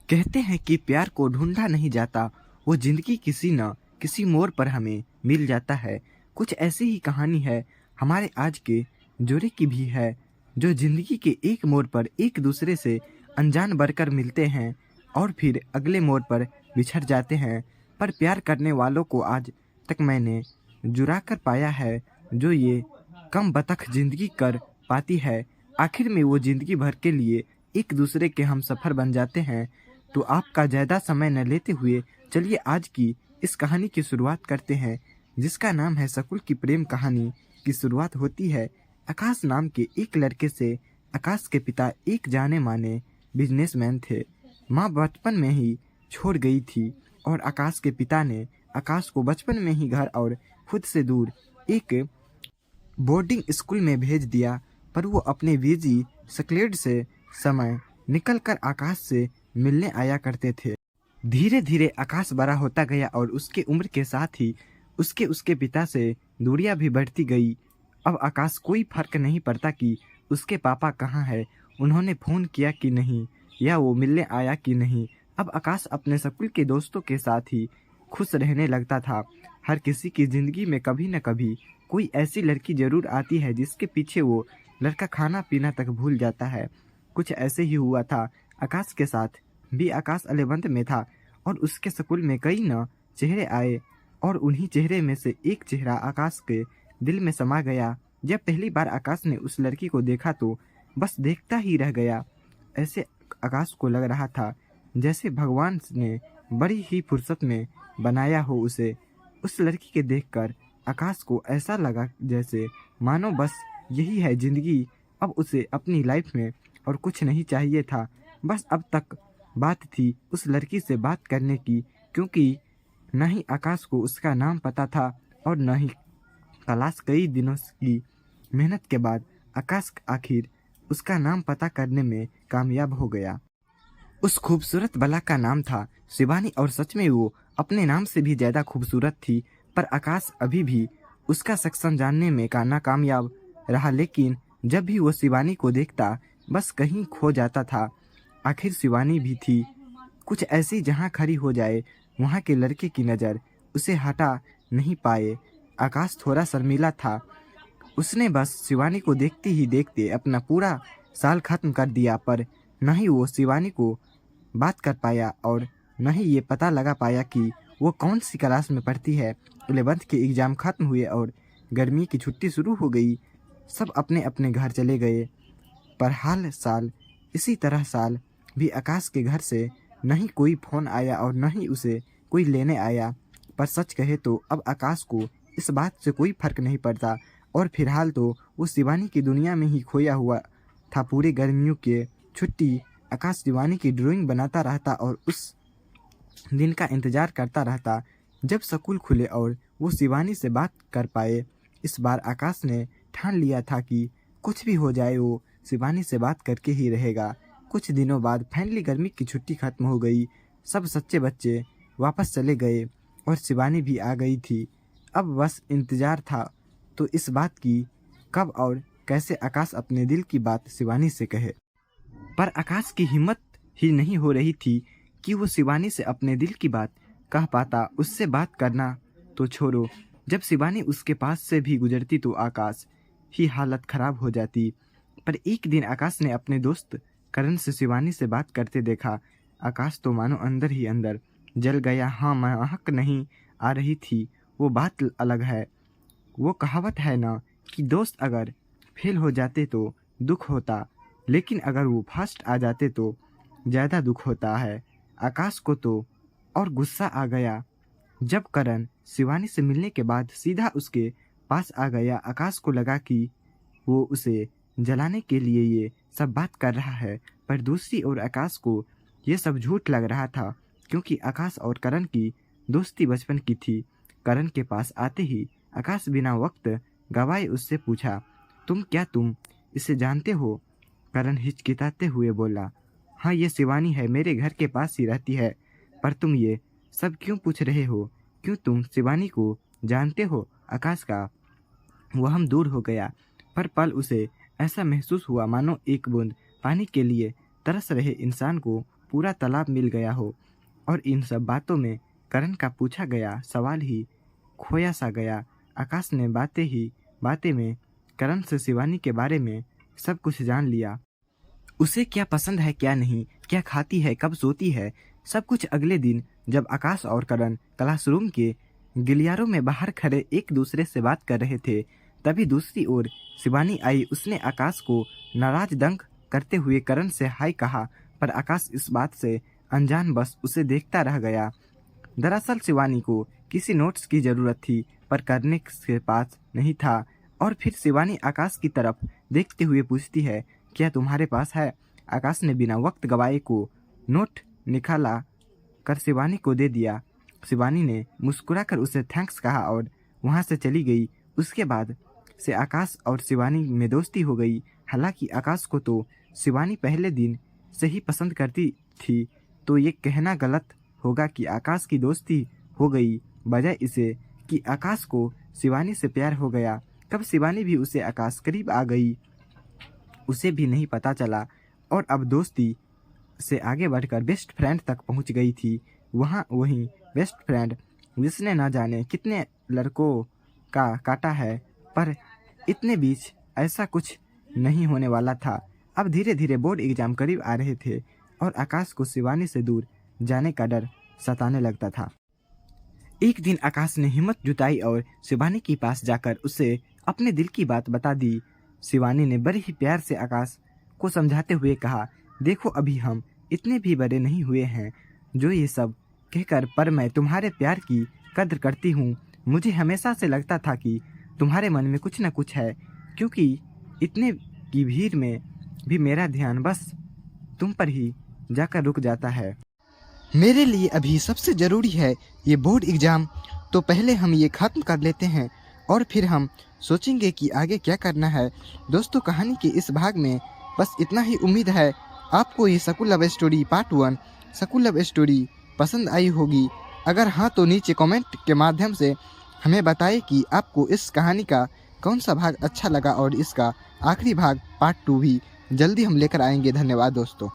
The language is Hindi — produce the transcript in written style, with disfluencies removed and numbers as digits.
कहते हैं कि प्यार को ढूंढा नहीं जाता, वो जिंदगी किसी न किसी मोड़ पर हमें मिल जाता है। कुछ ऐसी ही कहानी है हमारे आज के जोड़े की भी है, जो जिंदगी के एक मोड़ पर एक दूसरे से अनजान बनकर मिलते हैं और फिर अगले मोड़ पर बिछड़ जाते हैं। पर प्यार करने वालों को आज तक मैंने जुड़ा कर पाया है, जो ये कम बतख जिंदगी कर पाती है। आखिर में वो जिंदगी भर के लिए एक दूसरे के हम सफ़र बन जाते हैं। तो आपका ज़्यादा समय न लेते हुए चलिए आज की इस कहानी की शुरुआत करते हैं, जिसका नाम है शकुल की प्रेम कहानी। की शुरुआत होती है आकाश नाम के एक लड़के से। आकाश के पिता एक जाने माने बिजनेसमैन थे। माँ बचपन में ही छोड़ गई थी और आकाश के पिता ने आकाश को बचपन में ही घर और खुद से दूर एक बोर्डिंग स्कूल में भेज दिया। पर वो अपने बिजी शेड्यूल से समय निकलकर आकाश से मिलने आया करते थे। धीरे धीरे आकाश बड़ा होता गया और उसके उम्र के साथ ही उसके पिता से दूरियां भी बढ़ती गई। अब आकाश कोई फर्क नहीं पड़ता कि उसके पापा कहाँ है, उन्होंने फ़ोन किया कि नहीं या वो मिलने आया कि नहीं। अब आकाश अपने स्कूल के दोस्तों के साथ ही खुश रहने लगता था। हर किसी की ज़िंदगी में कभी न कभी कोई ऐसी लड़की ज़रूर आती है जिसके पीछे वो लड़का खाना पीना तक भूल जाता है। कुछ ऐसे ही हुआ था आकाश के साथ भी। आकाश 11th में था और उसके स्कूल में कई न चेहरे आए और उन्हीं चेहरे में से एक चेहरा आकाश के दिल में समा गया। जब पहली बार आकाश ने उस लड़की को देखा तो बस देखता ही रह गया। ऐसे आकाश को लग रहा था जैसे भगवान ने बड़ी ही फुर्सत में बनाया हो उसे। उस लड़की के देखकर आकाश को ऐसा लगा जैसे मानो बस यही है ज़िंदगी। अब उसे अपनी लाइफ में और कुछ नहीं चाहिए था। बस अब तक बात थी उस लड़की से बात करने की, क्योंकि न ही आकाश को उसका नाम पता था और न ही तलाश। कई दिनों की मेहनत के बाद आकाश आखिर उसका नाम पता करने में कामयाब हो गया। उस खूबसूरत बालक का नाम था शिवानी और सच में वो अपने नाम से भी ज़्यादा खूबसूरत थी। पर आकाश अभी भी उसका सेक्शन जानने में नाकामयाब रहा। लेकिन जब भी वो शिवानी को देखता बस कहीं खो जाता था। आखिर शिवानी भी थी कुछ ऐसी जहाँ खड़ी हो जाए वहाँ के लड़के की नज़र उसे हटा नहीं पाए। आकाश थोड़ा शर्मीला था। उसने बस शिवानी को देखते ही देखते अपना पूरा साल खत्म कर दिया। पर न ही वो शिवानी को बात कर पाया और न ही ये पता लगा पाया कि वो कौन सी क्लास में पढ़ती है। 11th के एग्ज़ाम खत्म हुए और गर्मी की छुट्टी शुरू हो गई। सब अपने अपने घर चले गए। पर हाल साल इसी तरह साल भी आकाश के घर से न ही कोई फ़ोन आया और न ही उसे कोई लेने आया। पर सच कहे तो अब आकाश को इस बात से कोई फ़र्क नहीं पड़ता और फिलहाल तो वो शिवानी की दुनिया में ही खोया हुआ था। पूरे गर्मियों के छुट्टी आकाश शिवानी की ड्राइंग बनाता रहता और उस दिन का इंतज़ार करता रहता जब स्कूल खुले और वो शिवानी से बात कर पाए। इस बार आकाश ने ठान लिया था कि कुछ भी हो जाए वो शिवानी से बात करके ही रहेगा। कुछ दिनों बाद फाइनली गर्मी की छुट्टी खत्म हो गई। सब सच्चे बच्चे वापस चले गए और शिवानी भी आ गई थी। अब बस इंतज़ार था तो इस बात की कब और कैसे आकाश अपने दिल की बात शिवानी से कहे। पर आकाश की हिम्मत ही नहीं हो रही थी कि वो शिवानी से अपने दिल की बात कह पाता। उससे बात करना तो छोड़ो, जब शिवानी उसके पास से भी गुजरती तो आकाश ही हालत ख़राब हो जाती। पर एक दिन आकाश ने अपने दोस्त करण से शिवानी से बात करते देखा। आकाश तो मानो अंदर ही अंदर जल गया। हाँ, महक नहीं आ रही थी, वो बात अलग है। वो कहावत है ना कि दोस्त अगर फेल हो जाते तो दुख होता, लेकिन अगर वो फर्स्ट आ जाते तो ज़्यादा दुख होता है। आकाश को तो और गुस्सा आ गया जब करण शिवानी से मिलने के बाद सीधा उसके पास आ गया। आकाश को लगा कि वो उसे जलाने के लिए ये सब बात कर रहा है, पर दूसरी ओर आकाश को ये सब झूठ लग रहा था, क्योंकि आकाश और करण की दोस्ती बचपन की थी। करण के पास आते ही आकाश बिना वक्त गवाए उससे पूछा, तुम इसे जानते हो? करण हिचकिचाते हुए बोला, हाँ, ये शिवानी है, मेरे घर के पास ही रहती है। पर तुम ये सब क्यों पूछ रहे हो? क्यों तुम शिवानी को जानते हो? आकाश का वह हम दूर हो गया। पर उसे ऐसा महसूस हुआ मानो एक बूंद पानी के लिए तरस रहे इंसान को पूरा तालाब मिल गया हो। और इन सब बातों में करण का पूछा गया सवाल ही खोया सा गया। आकाश ने बातें में करण से शिवानी के बारे में सब कुछ जान लिया। उसे क्या पसंद है, क्या नहीं, क्या खाती है, कब सोती है, सब कुछ। अगले दिन जब आकाश और करण क्लासरूम के गिलियारों में बाहर खड़े एक दूसरे से बात कर रहे थे, तभी दूसरी ओर शिवानी आई। उसने आकाश को नाराज दंग करते हुए करण से हाय कहा, पर आकाश इस बात से अनजान बस उसे देखता रह गया। दरअसल शिवानी को किसी नोट्स की जरूरत थी, पर करने के पास नहीं था। और फिर शिवानी आकाश की तरफ देखते हुए पूछती है, क्या तुम्हारे पास है? आकाश ने बिना वक्त गवाए को नोट निकाला कर शिवानी को दे दिया। शिवानी ने मुस्कुराकर उसे थैंक्स कहा और वहां से चली गई। उसके बाद से आकाश और शिवानी में दोस्ती हो गई। हालांकि आकाश को तो शिवानी पहले दिन से ही पसंद करती थी, तो ये कहना गलत होगा कि आकाश की दोस्ती हो गई, बजाय इसे कि आकाश को शिवानी से प्यार हो गया। कब शिवानी भी उसे आकाश करीब आ गई उसे भी नहीं पता चला, और अब दोस्ती से आगे बढ़कर बेस्ट फ्रेंड तक पहुंच गई थी। वहीं बेस्ट फ्रेंड जिसने न जाने कितने लड़कों का काटा है, पर इतने बीच ऐसा कुछ नहीं होने वाला था। अब धीरे धीरे बोर्ड एग्जाम करीब आ रहे थे और आकाश को शिवानी से दूर जाने का डर सताने लगता था। एक दिन आकाश ने हिम्मत जुटाई और शिवानी के पास जाकर उसे अपने दिल की बात बता दी। शिवानी ने बड़े ही प्यार से आकाश को समझाते हुए कहा, देखो अभी हम इतने भी बड़े नहीं हुए हैं जो ये सब कहकर, पर मैं तुम्हारे प्यार की कद्र करती हूँ। मुझे हमेशा से लगता था कि तुम्हारे मन में कुछ न कुछ है, क्योंकि इतने की भीड़ में भी मेरा ध्यान बस तुम पर ही जाकर रुक जाता है। मेरे लिए अभी सबसे ज़रूरी है ये बोर्ड एग्ज़ाम, तो पहले हम ये ख़त्म कर लेते हैं और फिर हम सोचेंगे कि आगे क्या करना है। दोस्तों, कहानी के इस भाग में बस इतना ही। उम्मीद है आपको ये school love story part 1 school love story पसंद आई होगी। अगर हाँ तो नीचे कमेंट के माध्यम से हमें बताएं कि आपको इस कहानी का कौन सा भाग अच्छा लगा, और इसका आखिरी भाग पार्ट 2 भी जल्दी हम लेकर आएंगे। धन्यवाद दोस्तों।